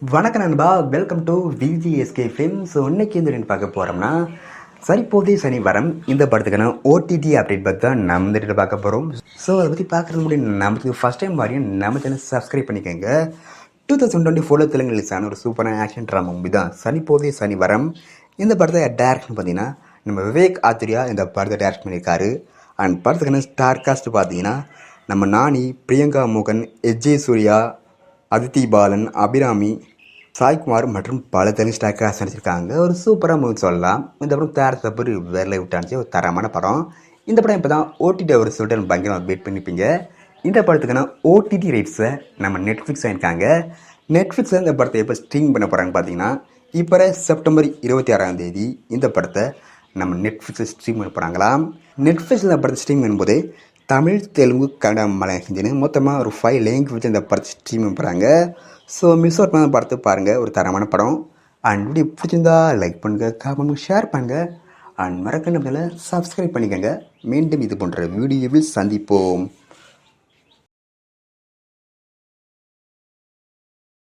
வணக்கம் நண்பா, welcome to VGSK film. So இன்னைக்கு இந்த பார்க்க போகிறோம்னா சரிப்போதே சனி வரம் இந்த படத்துக்கான ஓடிடி அப்டேட் பற்றி தான் நம்ம இந்த பார்க்க போகிறோம். ஸோ அதை பற்றி பார்க்குறது முடியும் நமக்கு ஃபஸ்ட் டைம் வரையும் நம்ம சேனல் சப்ஸ்கிரைப் பண்ணிக்கோங்க. 2024 தெலுங்கு ரிலீஸ் ஆன ஒரு சூப்பரான ஆக்ஷன் ட்ராமா மூவி தான் சரிப்போதே சனி வரம். இந்த படத்தை டேரக்ஷன் பார்த்தீங்கன்னா நம்ம விவேக் ஆத்ரியா இந்த படத்தை டேரக்ட் பண்ணியிருக்காரு. அண்ட் படத்துக்கான ஸ்டார் காஸ்ட் பார்த்தீங்கன்னா நம்ம நானி, பிரியங்கா மோகன், எஜ்ஜே சூர்யா, அதித்தி பாலன், அபிராமி, சாய்குமார் மற்றும் பல தெலுங்கு ஸ்டார் காஸ்ட் நடிச்சிருக்காங்க. ஒரு சூப்பராக மூவி சொல்லலாம். இந்த படம் தேர்தல் ஒரு வேலை விட்டாச்சு, ஒரு தரமான படம். இந்த படம் இப்போ தான் ஓடிடி ஒரு சொல்லிட்டு பயங்கரமாக வெயிட் பண்ணிப்பீங்க. இந்த படத்துக்கான ஓடிடி ரைட்ஸை நம்ம நெட்ஃப்ளிக்ஸ் வாங்கியிருக்காங்க. நெட்ஃப்ளிக்ஸில் இந்த படத்தை எப்போ ஸ்ட்ரீம் பண்ண போகிறாங்க பார்த்தீங்கன்னா இப்போ செப்டம்பர் 26 இந்த படத்தை நம்ம நெட்ஃப்ளிக்ஸில் ஸ்ட்ரீம் பண்ண போகிறாங்களாம். நெட்ஃப்ளிக்ஸில் இந்த படத்தை ஸ்ட்ரீம் பண்ணும்போது தமிழ், தெலுங்கு, கன்னடா, மலையாளம், ஹிந்தின்னு மொத்தமாக ஒரு 5 லாங்குவேஜ் இந்த படத்தை ஸ்ட்ரீம் பண்ணுறாங்க. ஸோ மிஸ் அவுட் பண்ண படத்தை பாருங்கள், ஒரு தரமான படம். அண்ட் வீடியோ பிடிச்சிருந்தா லைக் பண்ணுங்கள், கமெண்ட் ஷேர் பண்ணுங்கள். அண்ட் மறக்காம சப்ஸ்கிரைப் பண்ணிக்கோங்க. மீண்டும் இது போன்ற வீடியோவில் சந்திப்போம்.